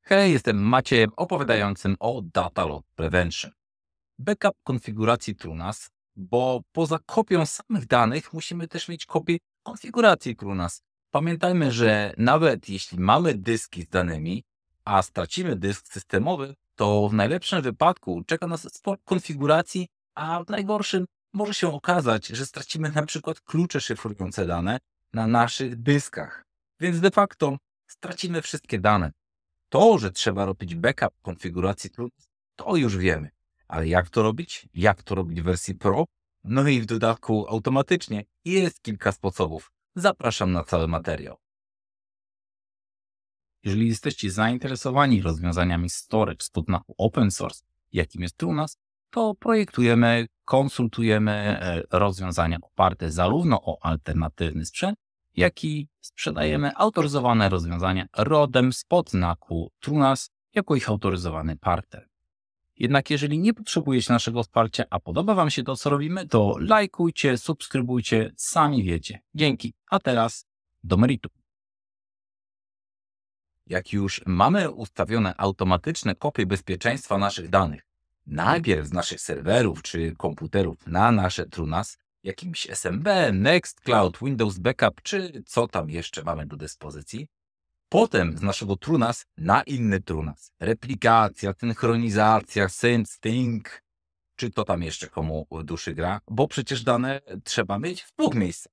Hej, jestem Maciejem opowiadającym o Data Loss Prevention. Backup konfiguracji TrueNAS, bo poza kopią samych danych musimy też mieć kopię konfiguracji TrueNAS. Pamiętajmy, że nawet jeśli mamy dyski z danymi, a stracimy dysk systemowy, to w najlepszym wypadku czeka nas sporo konfiguracji, a w najgorszym może się okazać, że stracimy na przykład klucze szyfrujące dane na naszych dyskach. Więc de facto stracimy wszystkie dane. To, że trzeba robić backup konfiguracji TrueNAS, to już wiemy. Ale jak to robić? Jak to robić w wersji Pro? No i w dodatku automatycznie jest kilka sposobów. Zapraszam na cały materiał. Jeżeli jesteście zainteresowani rozwiązaniami storage z podnachu open source, jakim jest TrueNAS, to projektujemy, konsultujemy rozwiązania oparte zarówno o alternatywny sprzęt, jak i sprzedajemy autoryzowane rozwiązania rodem z podznaku TrueNAS jako ich autoryzowany partner. Jednak jeżeli nie potrzebujecie naszego wsparcia, a podoba Wam się to, co robimy, to lajkujcie, subskrybujcie, sami wiecie. Dzięki. A teraz do meritum. Jak już mamy ustawione automatyczne kopie bezpieczeństwa naszych danych, najpierw z naszych serwerów czy komputerów na nasze TrueNAS, jakimś SMB, Nextcloud, Windows Backup czy co tam jeszcze mamy do dyspozycji, potem z naszego TrueNAS na inny TrueNAS. Replikacja, synchronizacja, sync, czy to tam jeszcze komu duszy gra, bo przecież dane trzeba mieć w dwóch miejscach.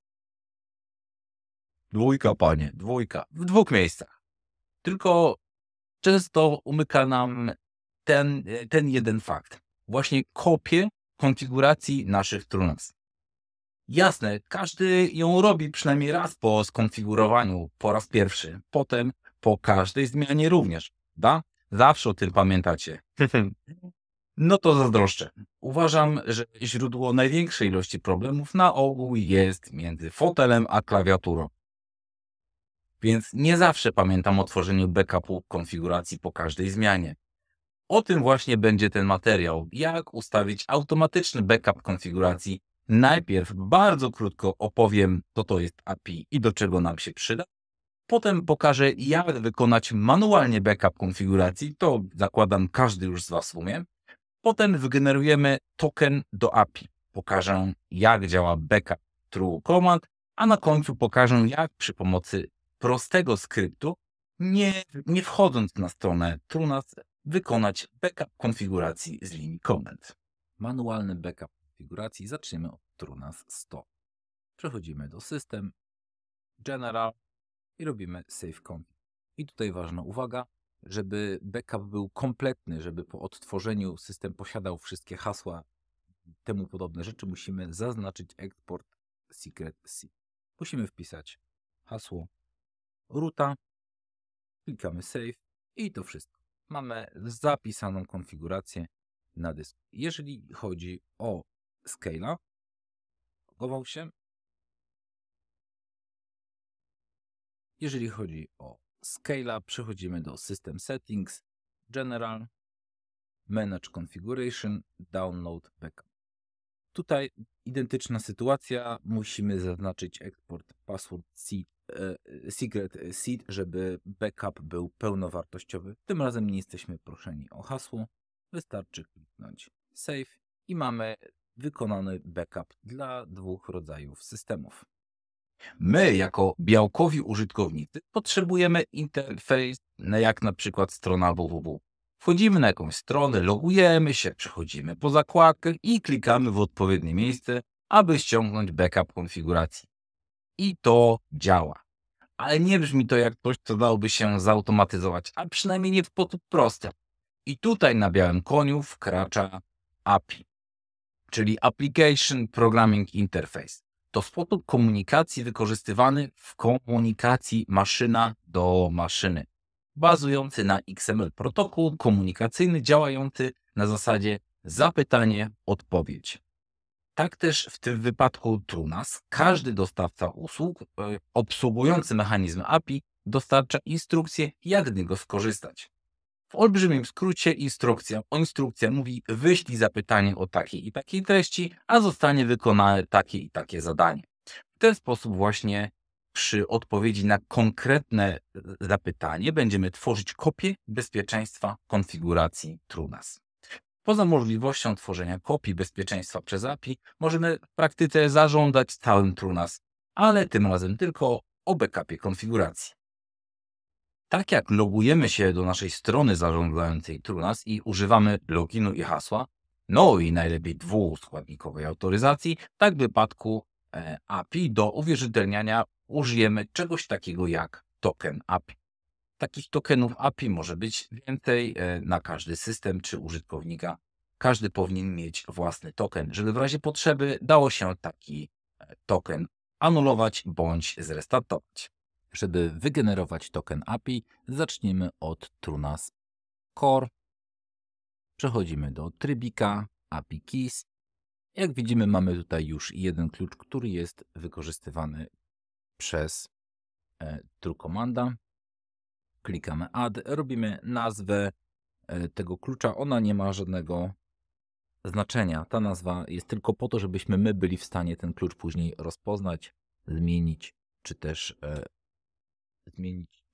Dwójka, panie, dwójka, w dwóch miejscach. Tylko często umyka nam ten jeden fakt. Właśnie kopie konfiguracji naszych TrueNAS. Jasne, każdy ją robi przynajmniej raz po skonfigurowaniu, po raz pierwszy. Potem po każdej zmianie również. Da? Zawsze o tym pamiętacie. No to zazdroszczę. Uważam, że źródło największej ilości problemów na ogół jest między fotelem a klawiaturą. Więc nie zawsze pamiętam o tworzeniu backupu konfiguracji po każdej zmianie. O tym właśnie będzie ten materiał. Jak ustawić automatyczny backup konfiguracji. Najpierw bardzo krótko opowiem, co to jest API i do czego nam się przyda. Potem pokażę, jak wykonać manualnie backup konfiguracji. To zakładam każdy już z Was umie. Potem wygenerujemy token do API. Pokażę, jak działa backup true command, a na końcu pokażę, jak przy pomocy prostego skryptu, nie wchodząc na stronę TrueNAS, wykonać backup konfiguracji z linii command. Manualny backup konfiguracji zaczniemy od TrueNAS 100. Przechodzimy do System, General i robimy Save Config. I tutaj ważna uwaga, żeby backup był kompletny, żeby po odtworzeniu system posiadał wszystkie hasła, temu podobne rzeczy, musimy zaznaczyć export secret C. Musimy wpisać hasło roota, klikamy Save i to wszystko. Mamy zapisaną konfigurację na dysku. Jeżeli chodzi o Scala, logował się. Jeżeli chodzi o Scala, przechodzimy do System Settings, General, Manage Configuration, Download Backup. Tutaj identyczna sytuacja. Musimy zaznaczyć export password secret seed, żeby backup był pełnowartościowy. Tym razem nie jesteśmy proszeni o hasło. Wystarczy kliknąć Save i mamy wykonany backup dla dwóch rodzajów systemów. My, jako białkowi użytkownicy, potrzebujemy interfejs, jak na przykład strona www. Wchodzimy na jakąś stronę, logujemy się, przechodzimy po zakładkach i klikamy w odpowiednie miejsce, aby ściągnąć backup konfiguracji. I to działa. Ale nie brzmi to jak coś, co dałoby się zautomatyzować, a przynajmniej nie w sposób prosty. I tutaj na białym koniu wkracza API, czyli Application Programming Interface. To sposób komunikacji wykorzystywany w komunikacji maszyna do maszyny, bazujący na XML protokół komunikacyjny działający na zasadzie zapytanie-odpowiedź. Tak też w tym wypadku TrueNAS każdy dostawca usług obsługujący mechanizm API dostarcza instrukcję, jak z niego skorzystać. W olbrzymim skrócie instrukcja mówi: wyślij zapytanie o takiej i takiej treści, a zostanie wykonane takie i takie zadanie. W ten sposób właśnie przy odpowiedzi na konkretne zapytanie będziemy tworzyć kopię bezpieczeństwa konfiguracji TrueNAS. Poza możliwością tworzenia kopii bezpieczeństwa przez API, możemy w praktyce zażądać całym TrueNAS, ale tym razem tylko o backupie konfiguracji. Tak jak logujemy się do naszej strony zarządzającej TrueNAS i używamy loginu i hasła, no i najlepiej dwuskładnikowej autoryzacji, tak w wypadku API do uwierzytelniania użyjemy czegoś takiego jak token API. Takich tokenów API może być więcej na każdy system czy użytkownika. Każdy powinien mieć własny token, żeby w razie potrzeby dało się taki token anulować bądź zrestartować. Żeby wygenerować token API, zaczniemy od TrueNAS Core. Przechodzimy do trybika API Keys. Jak widzimy, mamy tutaj już jeden klucz, który jest wykorzystywany przez TrueCommanda. Klikamy Add, robimy nazwę tego klucza. Ona nie ma żadnego znaczenia. Ta nazwa jest tylko po to, żebyśmy my byli w stanie ten klucz później rozpoznać, zmienić,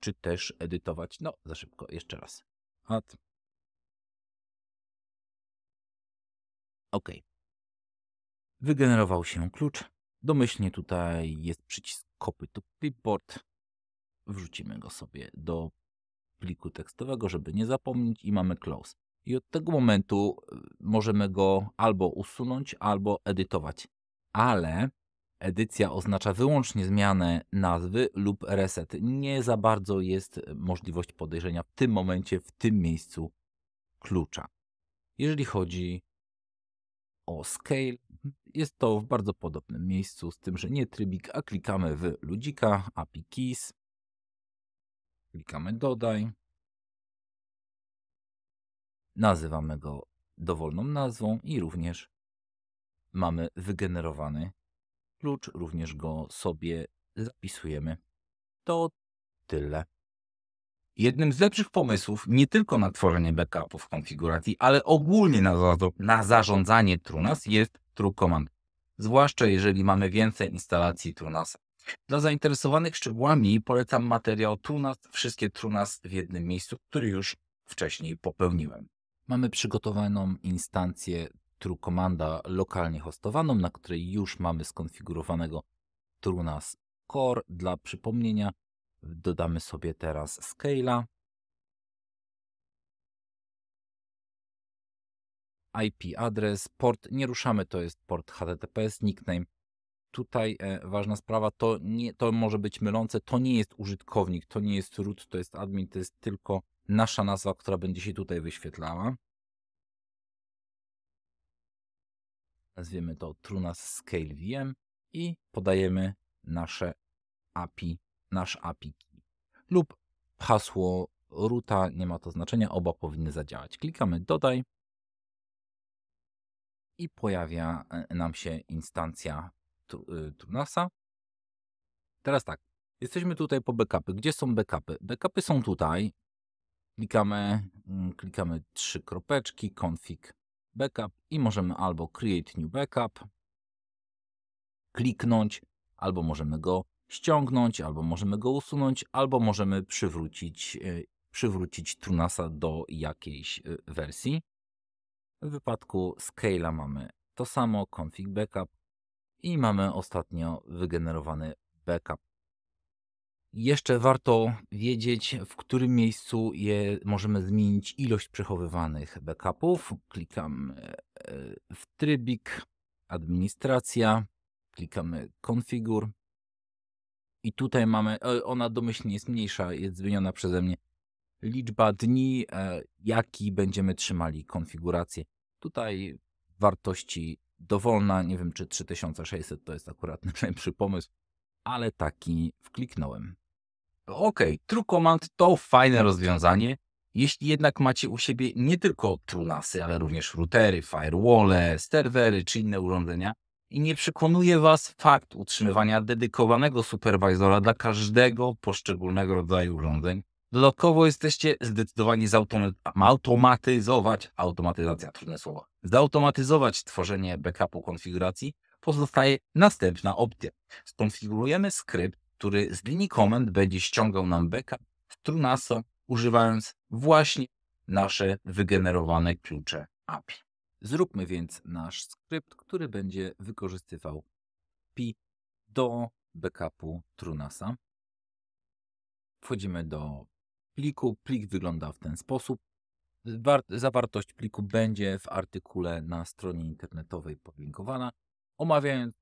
czy też edytować. No, za szybko. Jeszcze raz. Add. OK. Wygenerował się klucz. Domyślnie tutaj jest przycisk Copy to Clipboard. Wrzucimy go sobie do pliku tekstowego, żeby nie zapomnieć i mamy Close. I od tego momentu możemy go albo usunąć, albo edytować. Ale edycja oznacza wyłącznie zmianę nazwy lub reset. Nie za bardzo jest możliwość podejrzenia w tym momencie, w tym miejscu klucza. Jeżeli chodzi o Scale, jest to w bardzo podobnym miejscu, z tym, że nie trybik, a klikamy w ludzika, API Keys, klikamy Dodaj, nazywamy go dowolną nazwą i również mamy wygenerowany klucz, również go sobie zapisujemy. To tyle. Jednym z lepszych pomysłów nie tylko na tworzenie backupów konfiguracji, ale ogólnie na zarządzanie TrueNAS jest TrueCommand. Zwłaszcza jeżeli mamy więcej instalacji TrueNAS. Dla zainteresowanych szczegółami polecam materiał TrueNAS, wszystkie TrueNAS w jednym miejscu, który już wcześniej popełniłem. Mamy przygotowaną instancję TrueCommanda lokalnie hostowaną, na której już mamy skonfigurowanego TrueNAS Core. Dla przypomnienia dodamy sobie teraz Scale'a. IP adres, port nie ruszamy, to jest port HTTPS, nickname. Tutaj ważna sprawa, to może być mylące, to nie jest użytkownik, to nie jest root, to jest admin, to jest tylko nasza nazwa, która będzie się tutaj wyświetlała. Nazwiemy to TrueNAS Scale VM i podajemy nasze API, nasz API key lub hasło roota, nie ma to znaczenia, oba powinny zadziałać. Klikamy Dodaj i pojawia nam się instancja TrueNASa. Teraz tak, jesteśmy tutaj po backupy. Gdzie są backupy? Backupy są tutaj. Klikamy 3 kropeczki, config backup i możemy albo create new backup, kliknąć, albo możemy go ściągnąć, albo możemy go usunąć, albo możemy przywrócić TrueNASa do jakiejś wersji. W wypadku Scale'a mamy to samo, config backup i mamy ostatnio wygenerowany backup. Jeszcze warto wiedzieć, w którym miejscu możemy zmienić ilość przechowywanych backupów. Klikamy w trybik, administracja, klikamy konfigur i tutaj mamy, ona domyślnie jest mniejsza, jest zmieniona przeze mnie, liczba dni, jaki będziemy trzymali konfigurację. Tutaj wartości dowolna, nie wiem czy 3600 to jest akurat najlepszy pomysł, ale taki wkliknąłem. OK, TrueCommand to fajne rozwiązanie, jeśli jednak macie u siebie nie tylko TrueNASy, ale również routery, firewall, serwery czy inne urządzenia i nie przekonuje Was fakt utrzymywania dedykowanego superwizora dla każdego poszczególnego rodzaju urządzeń. Dodatkowo jesteście zdecydowani zautomatyzować tworzenie backupu konfiguracji, pozostaje następna opcja. Skonfigurujemy skrypt, który z linii komend będzie ściągał nam backup z Trunasa, używając właśnie nasze wygenerowane klucze API. Zróbmy więc nasz skrypt, który będzie wykorzystywał API do backupu Trunasa. Wchodzimy do pliku. Plik wygląda w ten sposób. Zawartość pliku będzie w artykule na stronie internetowej podlinkowana. Omawiając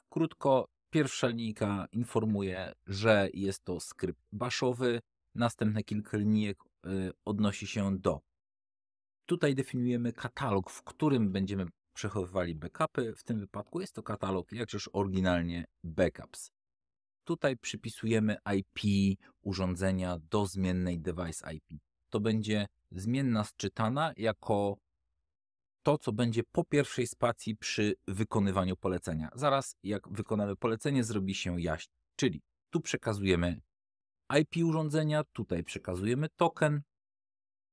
krótko, pierwsza linijka informuje, że jest to skrypt bashowy. Następne kilka linijek odnosi się do. Tutaj definiujemy katalog, w którym będziemy przechowywali backupy. W tym wypadku jest to katalog, jakżeż oryginalnie backups. Tutaj przypisujemy IP urządzenia do zmiennej device IP. To będzie zmienna sczytana jako to, co będzie po pierwszej spacji przy wykonywaniu polecenia. Zaraz jak wykonamy polecenie, zrobi się jaśniej. Czyli tu przekazujemy IP urządzenia, tutaj przekazujemy token.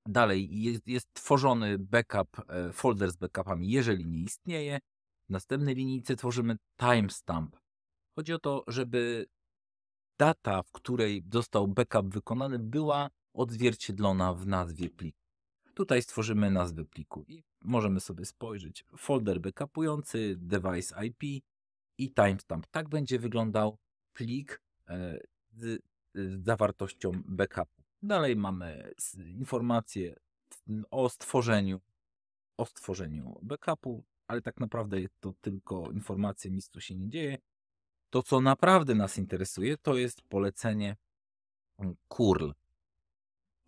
Dalej jest tworzony backup, folder z backupami, jeżeli nie istnieje. W następnej linijce tworzymy timestamp. Chodzi o to, żeby data, w której został backup wykonany, była odzwierciedlona w nazwie pliku. Tutaj stworzymy nazwę pliku i możemy sobie spojrzeć. Folder backupujący, device IP i timestamp. Tak będzie wyglądał plik z zawartością backupu. Dalej mamy informacje o stworzeniu backupu, ale tak naprawdę jest to tylko informacja, nic tu się nie dzieje. To, co naprawdę nas interesuje, to jest polecenie curl.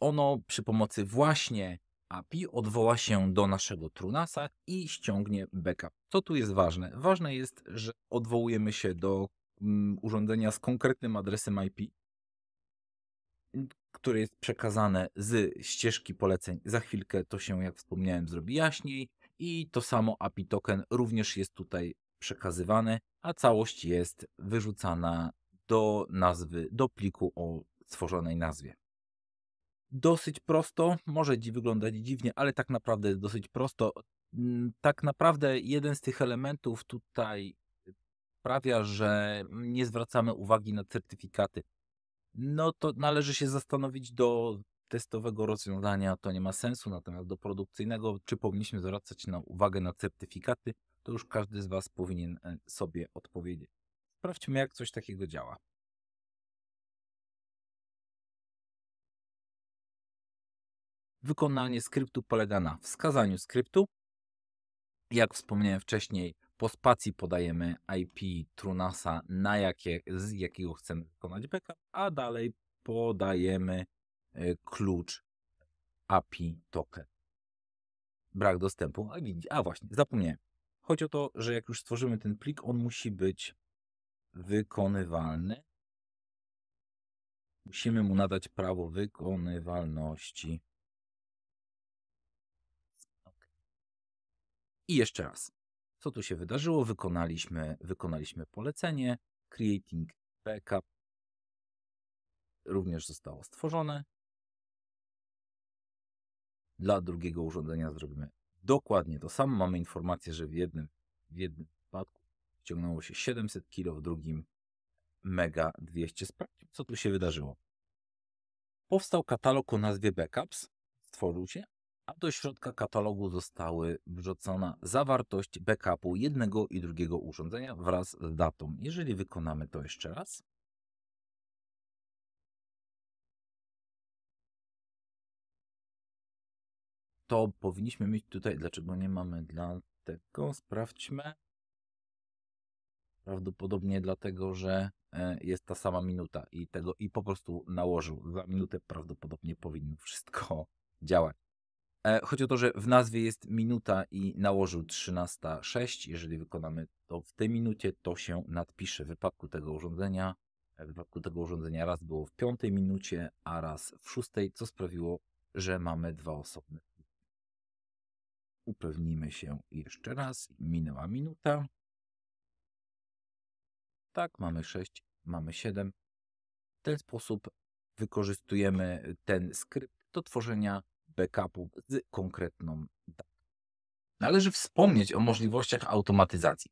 Ono przy pomocy właśnie API odwoła się do naszego Trunasa i ściągnie backup. Co tu jest ważne? Ważne jest, że odwołujemy się do urządzenia z konkretnym adresem IP, które jest przekazane z ścieżki poleceń. Za chwilkę to się, jak wspomniałem, zrobi jaśniej i to samo API token również jest tutaj przekazywane, a całość jest wyrzucana do nazwy, do pliku o stworzonej nazwie. Dosyć prosto, może wyglądać dziwnie, ale tak naprawdę jest dosyć prosto. Tak naprawdę jeden z tych elementów tutaj sprawia, że nie zwracamy uwagi na certyfikaty. No to należy się zastanowić do testowego rozwiązania, to nie ma sensu, natomiast do produkcyjnego, czy powinniśmy zwracać uwagę na certyfikaty, to już każdy z Was powinien sobie odpowiedzieć. Sprawdźmy, jak coś takiego działa. Wykonanie skryptu polega na wskazaniu skryptu. Jak wspomniałem wcześniej, po spacji podajemy IP Trunasa, z jakiego chcemy wykonać backup, a dalej podajemy klucz API token. Brak dostępu. A właśnie, zapomniałem. Chodzi o to, że jak już stworzymy ten plik, on musi być wykonywalny. Musimy mu nadać prawo wykonywalności. I jeszcze raz. Co tu się wydarzyło? Wykonaliśmy polecenie. Creating backup również zostało stworzone. Dla drugiego urządzenia zrobimy dokładnie to samo. Mamy informację, że w jednym wypadku ściągnęło się 700 kg, w drugim mega 200. Sprawdźmy, co tu się wydarzyło. Powstał katalog o nazwie backups, stworzył się, a do środka katalogu zostały wrzucona zawartość backupu jednego i drugiego urządzenia wraz z datą. Jeżeli wykonamy to jeszcze raz, to powinniśmy mieć tutaj, dlaczego nie mamy dlatego, sprawdźmy. Prawdopodobnie dlatego, że jest ta sama minuta i po prostu nałożył. Za minutę prawdopodobnie powinno wszystko działać. Chodzi o to, że w nazwie jest minuta i nałożył 13:06. Jeżeli wykonamy to w tej minucie, to się nadpisze. W wypadku tego urządzenia raz było w 5 minucie, a raz w 6, co sprawiło, że mamy dwa osobne. Upewnimy się jeszcze raz. Minęła minuta. Tak, mamy 6, mamy 7. W ten sposób wykorzystujemy ten skrypt do tworzenia backupu z konkretną datą. Należy wspomnieć o możliwościach automatyzacji.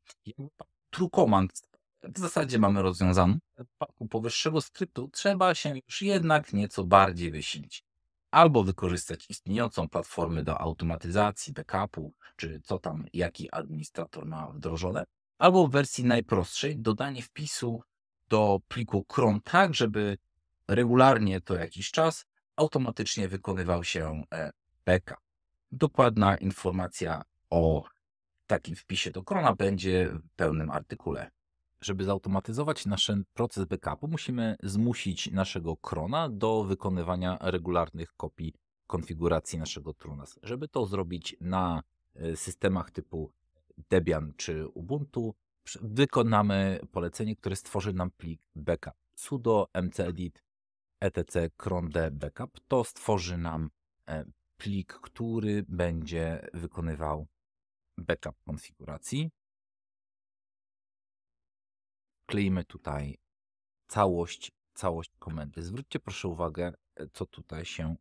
True Command w zasadzie mamy rozwiązaną. W przypadku powyższego skryptu trzeba się już jednak nieco bardziej wysilić. Albo wykorzystać istniejącą platformę do automatyzacji, backupu, czy co tam, jaki administrator ma wdrożone, albo w wersji najprostszej dodanie wpisu do pliku cron tak, żeby regularnie co jakiś czas automatycznie wykonywał się backup. Dokładna informacja o takim wpisie do crona będzie w pełnym artykule. Żeby zautomatyzować nasz proces backupu, musimy zmusić naszego crona do wykonywania regularnych kopii konfiguracji naszego TrueNAS. Żeby to zrobić na systemach typu Debian czy Ubuntu, wykonamy polecenie, które stworzy nam plik backup. Sudo mcedit etc crond backup to stworzy nam plik, który będzie wykonywał backup konfiguracji. Kleimy tutaj całość komendy. Zwróćcie proszę uwagę, co tutaj się,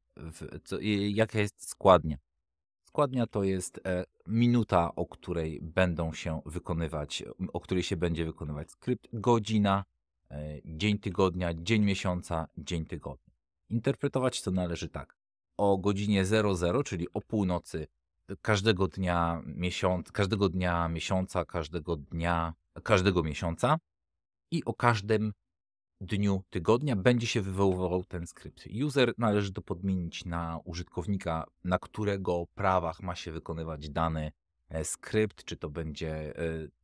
jaka jest składnia. Składnia to jest minuta, o której się będzie wykonywać skrypt, godzina, dzień tygodnia, dzień miesiąca, dzień tygodnia. Interpretować to należy tak. O godzinie 00, czyli o północy każdego dnia miesiąca, każdego miesiąca i o każdym dniu tygodnia będzie się wywoływał ten skrypt. User należy to podmienić na użytkownika, na którego prawach ma się wykonywać dany skrypt, czy to będzie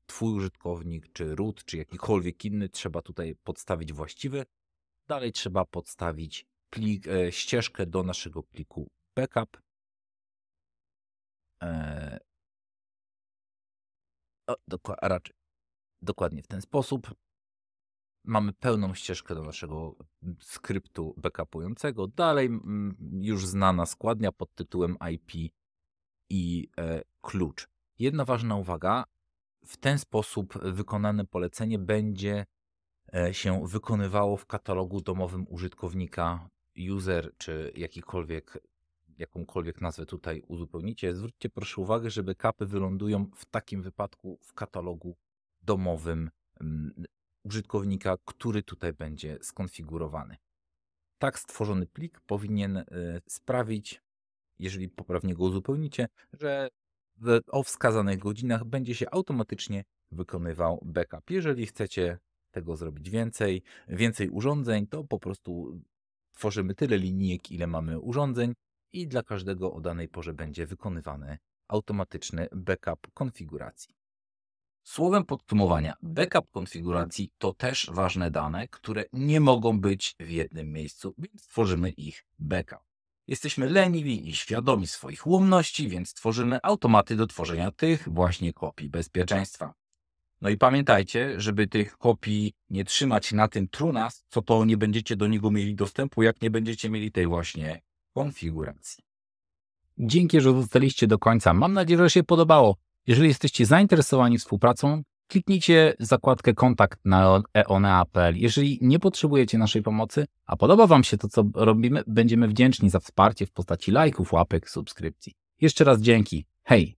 twój użytkownik, czy root, czy jakikolwiek inny. Trzeba tutaj podstawić właściwy. Dalej trzeba podstawić ścieżkę do naszego pliku backup. Raczej dokładnie w ten sposób. Mamy pełną ścieżkę do naszego skryptu backupującego. Dalej już znana składnia pod tytułem IP i klucz. Jedna ważna uwaga. W ten sposób wykonane polecenie będzie się wykonywało w katalogu domowym użytkownika. User czy jakąkolwiek nazwę tutaj uzupełnicie. Zwróćcie proszę uwagę, że backupy wylądują w takim wypadku w katalogu domowym użytkownika, który tutaj będzie skonfigurowany. Tak stworzony plik powinien sprawić, jeżeli poprawnie go uzupełnicie, że o wskazanych godzinach będzie się automatycznie wykonywał backup. Jeżeli chcecie tego zrobić więcej urządzeń, to po prostu tworzymy tyle linijek, ile mamy urządzeń i dla każdego o danej porze będzie wykonywany automatyczny backup konfiguracji. Słowem podsumowania, backup konfiguracji to też ważne dane, które nie mogą być w jednym miejscu, więc tworzymy ich backup. Jesteśmy leniwi i świadomi swoich ułomności, więc tworzymy automaty do tworzenia tych właśnie kopii bezpieczeństwa. No i pamiętajcie, żeby tych kopii nie trzymać na tym TrueNAS, co to nie będziecie do niego mieli dostępu, jak nie będziecie mieli tej właśnie konfiguracji. Dzięki, że zostaliście do końca. Mam nadzieję, że się podobało. Jeżeli jesteście zainteresowani współpracą, kliknijcie zakładkę kontakt na eonea.pl. Jeżeli nie potrzebujecie naszej pomocy, a podoba Wam się to, co robimy, będziemy wdzięczni za wsparcie w postaci lajków, łapek, subskrypcji. Jeszcze raz dzięki. Hej!